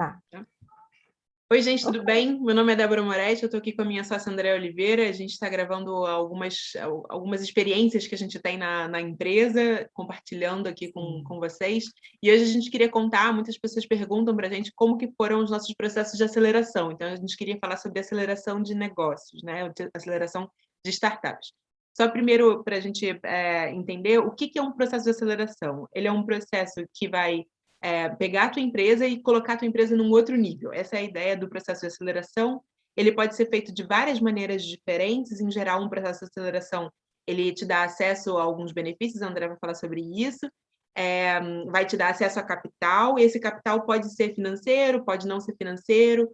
Tá. Oi, gente, tudo bem? Meu nome é Débora Moretti, eu estou aqui com a minha sócia Andréa Oliveira. A gente está gravando algumas experiências que a gente tem na empresa, compartilhando aqui com vocês. E hoje a gente queria contar, muitas pessoas perguntam para a gente como que foram os nossos processos de aceleração. Então, a gente queria falar sobre aceleração de negócios, né? Aceleração de startups. Só primeiro, para a gente entender o que é um processo de aceleração. Ele é um processo que vai pegar a tua empresa e colocar a tua empresa num outro nível. Essa é a ideia do processo de aceleração. Ele pode ser feito de várias maneiras diferentes. Em geral, um processo de aceleração, ele te dá acesso a alguns benefícios, a André vai falar sobre isso, vai te dar acesso a capital, e esse capital pode ser financeiro, pode não ser financeiro,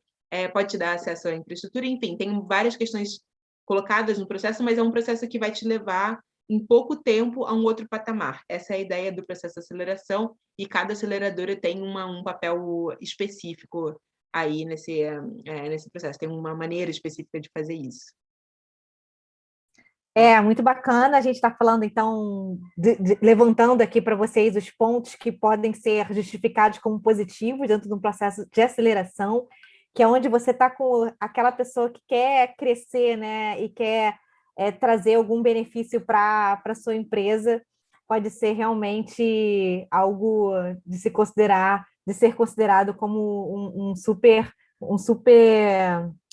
pode te dar acesso à infraestrutura, enfim, tem várias questões colocadas no processo, mas é um processo que vai te levar em pouco tempo a um outro patamar. Essa é a ideia do processo de aceleração, e cada aceleradora tem um papel específico aí nesse processo, tem uma maneira específica de fazer isso. Muito bacana. A gente está falando, então, levantando aqui para vocês os pontos que podem ser justificados como positivos dentro de um processo de aceleração, que é onde você está com aquela pessoa que quer crescer, né, e quer trazer algum benefício para a sua empresa. Pode ser realmente algo de se considerar, de ser considerado como um super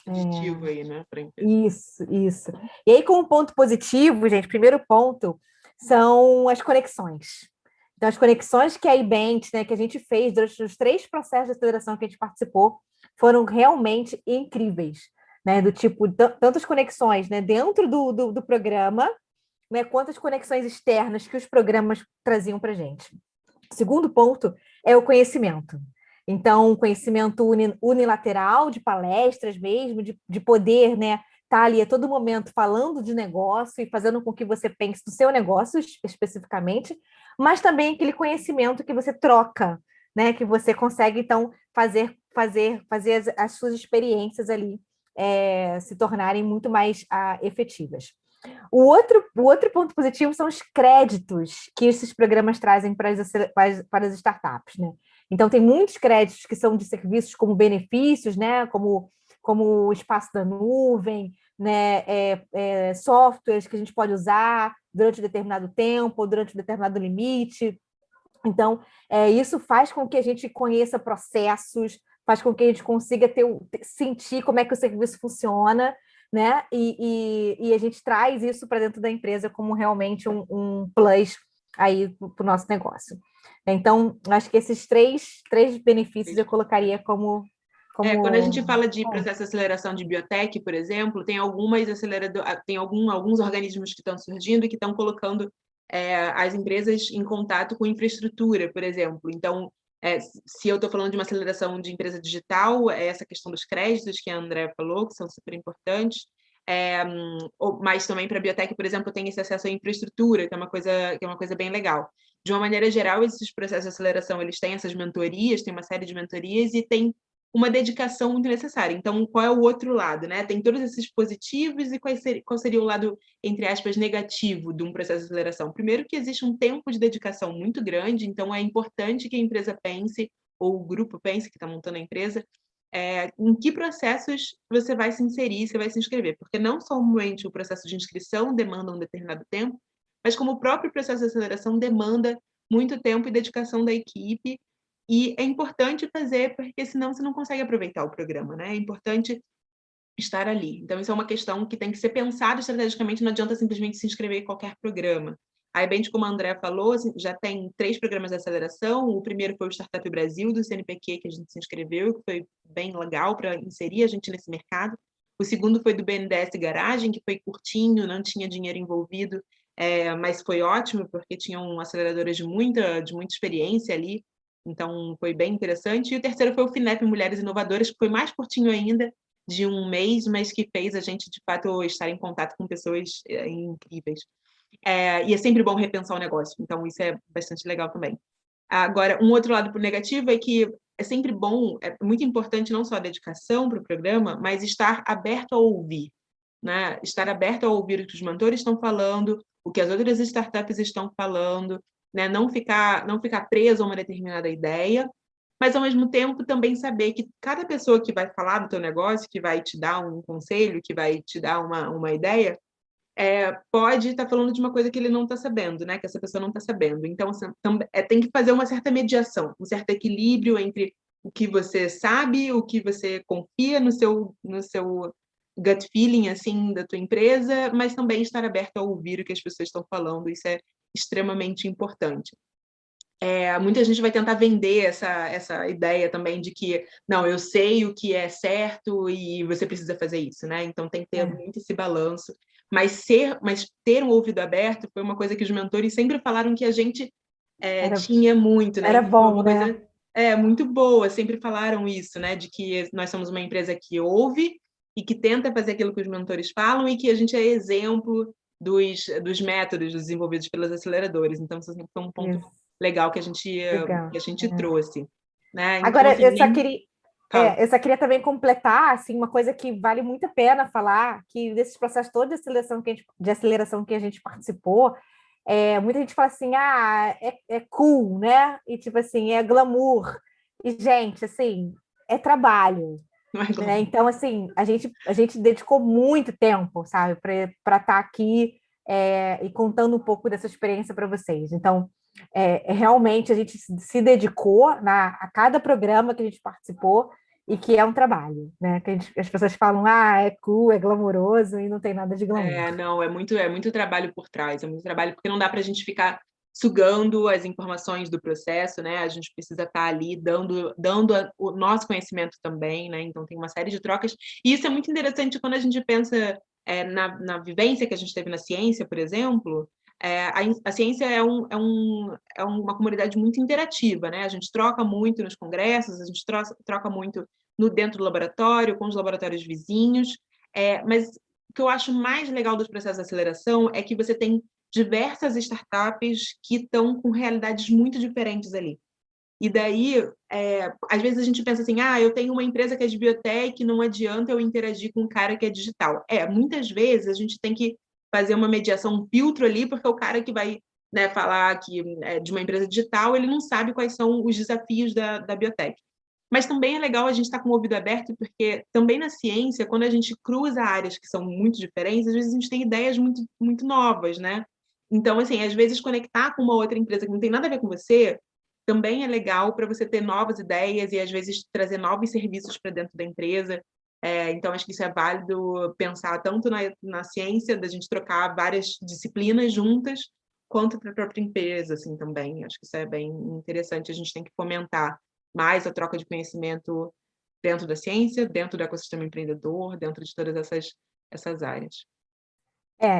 Positivo aí, né? Isso. E aí, como ponto positivo, gente, primeiro ponto são as conexões. Então, as conexões que a iBank, né, que a gente fez durante os 3 processos de aceleração que a gente participou, foram realmente incríveis, né? Do tipo, tantas conexões, né, dentro do programa, né, quanto as conexões externas que os programas traziam para a gente. O segundo ponto é o conhecimento. Então, conhecimento unilateral, de palestras mesmo, de poder, né, estar ali a todo momento falando de negócio e fazendo com que você pense no seu negócio especificamente, mas também aquele conhecimento que você troca, né, que você consegue, então, fazer as suas experiências ali se tornarem muito mais efetivas. O outro ponto positivo são os créditos que esses programas trazem para as startups, né? Então, tem muitos créditos que são de serviços como benefícios, né? Como o espaço da nuvem, né? Softwares que a gente pode usar durante um determinado tempo, ou durante um determinado limite. Então, isso faz com que a gente conheça processos, faz com que a gente consiga sentir como é que o serviço funciona, né? E a gente traz isso para dentro da empresa como realmente um plus aí para o nosso negócio. Então, acho que esses três benefícios eu colocaria como... Quando a gente fala de processo de aceleração de biotech, por exemplo, tem alguns organismos que estão surgindo e que estão colocando as empresas em contato com infraestrutura, por exemplo. Então, se eu estou falando de uma aceleração de empresa digital, essa questão dos créditos que a Andrea falou, que são super importantes, mas também para a biotech, por exemplo, tem esse acesso à infraestrutura, que é uma coisa bem legal. De uma maneira geral, esses processos de aceleração, eles têm essas mentorias, tem uma série de mentorias e tem uma dedicação muito necessária. Então, qual é o outro lado, né? Tem todos esses positivos e qual seria o lado, entre aspas, negativo de um processo de aceleração? Primeiro, que existe um tempo de dedicação muito grande, então é importante que a empresa pense, ou o grupo pense, que está montando a empresa, em que processos você vai se inserir, você vai se inscrever, porque não somente o processo de inscrição demanda um determinado tempo, mas como o próprio processo de aceleração demanda muito tempo e dedicação da equipe, e é importante fazer, porque senão você não consegue aproveitar o programa, né? É importante estar ali. Então, isso é uma questão que tem que ser pensada estrategicamente, não adianta simplesmente se inscrever em qualquer programa. Aí, bem como a Andrea falou, assim, já tem 3 programas de aceleração. O primeiro foi o Startup Brasil, do CNPq, que a gente se inscreveu, que foi bem legal para inserir a gente nesse mercado. O segundo foi do BNDES Garagem, que foi curtinho, não tinha dinheiro envolvido, mas foi ótimo, porque tinham aceleradoras de muita experiência ali, então foi bem interessante. E o terceiro foi o FINEP Mulheres Inovadoras, que foi mais curtinho ainda, de 1 mês, mas que fez a gente, de fato, estar em contato com pessoas incríveis. E é sempre bom repensar o negócio, então isso é bastante legal também. Agora, um outro lado negativo é que é sempre bom, é muito importante não só a dedicação para o programa, mas estar aberto a ouvir, né? Estar aberto a ouvir o que os mentores estão falando, o que as outras startups estão falando, né? Não ficar preso a uma determinada ideia, mas ao mesmo tempo também saber que cada pessoa que vai falar do teu negócio, que vai te dar um conselho, que vai te dar uma ideia, pode estar falando de uma coisa que ele não está sabendo, né? Que essa pessoa não está sabendo. Então, tem que fazer uma certa mediação, um certo equilíbrio entre o que você sabe, o que você confia no seu gut feeling, assim, da tua empresa, mas também estar aberto a ouvir o que as pessoas estão falando. Isso é extremamente importante. Muita gente vai tentar vender essa ideia também de que, não, eu sei o que é certo e você precisa fazer isso, né? Então, tem que ter muito esse balanço. Mas ter um ouvido aberto foi uma coisa que os mentores sempre falaram que a gente tinha muito, né? Era Então, foi bom, uma né? coisa muito boa, sempre falaram isso, né? De que nós somos uma empresa que ouve e que tenta fazer aquilo que os mentores falam e que a gente é exemplo dos métodos desenvolvidos pelas aceleradoras. Então, isso foi um ponto Isso, legal que legal. a gente trouxe, né? Então, Agora, assim, fala. eu só queria também completar, assim, uma coisa que vale muito a pena falar, que desses processos todos de aceleração que a gente participou, muita gente fala assim, é cool, né? E tipo assim, é glamour. E, gente, assim, é trabalho, Não é né? glamour. Então, assim, a gente dedicou muito tempo, sabe, para estar aqui e contando um pouco dessa experiência para vocês. Então, realmente a gente se dedicou a cada programa que a gente participou e que é um trabalho, né? Que as pessoas falam, é cool, é glamouroso e não tem nada de glamour. Não, é muito trabalho por trás, é muito trabalho, porque não dá para a gente ficar sugando as informações do processo, né? A gente precisa estar ali dando o nosso conhecimento também, né? Então tem uma série de trocas. E isso é muito interessante quando a gente pensa na vivência que a gente teve na ciência, por exemplo. A ciência é uma comunidade muito interativa, né? A gente troca muito nos congressos, a gente troca muito dentro do laboratório, com os laboratórios vizinhos, mas o que eu acho mais legal dos processos de aceleração é que você tem diversas startups que estão com realidades muito diferentes ali. E daí, às vezes a gente pensa assim, eu tenho uma empresa que é de biotech, não adianta eu interagir com um cara que é digital. Muitas vezes a gente tem que fazer uma mediação, um filtro ali, porque o cara que vai, né, falar que é de uma empresa digital, ele não sabe quais são os desafios da biotech. Mas também é legal a gente estar com o ouvido aberto, porque também na ciência, quando a gente cruza áreas que são muito diferentes, às vezes a gente tem ideias muito, muito novas, né? Então, assim, às vezes conectar com uma outra empresa que não tem nada a ver com você, também é legal para você ter novas ideias e, às vezes, trazer novos serviços para dentro da empresa. Então, acho que isso é válido pensar tanto na ciência, da gente trocar várias disciplinas juntas, quanto para a própria empresa, assim, também. Acho que isso é bem interessante, a gente tem que fomentar mais a troca de conhecimento dentro da ciência, dentro do ecossistema empreendedor, dentro de todas essas áreas.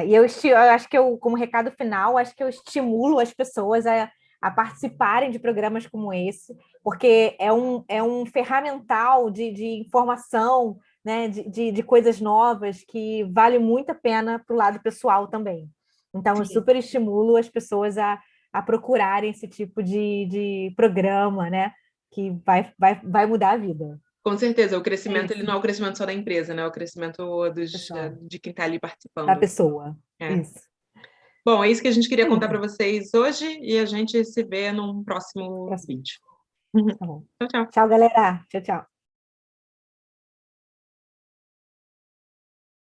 E eu acho que como recado final, acho que eu estimulo as pessoas a participarem de programas como esse, porque é um ferramental de informação, né, de coisas novas que vale muito a pena para o lado pessoal também. Então, eu Sim. super estimulo as pessoas a procurarem esse tipo de programa, né, que vai mudar a vida. Com certeza, o crescimento ele Isso, não é o crescimento só da empresa, né? É o crescimento pessoal, de quem está ali da participando. pessoa. É. Isso. Bom, é isso que a gente queria contar para Beleza. vocês hoje e a gente se vê num próximo Próximo. vídeo. Tá bom. Tchau, tchau. Tchau, galera. Tchau, tchau.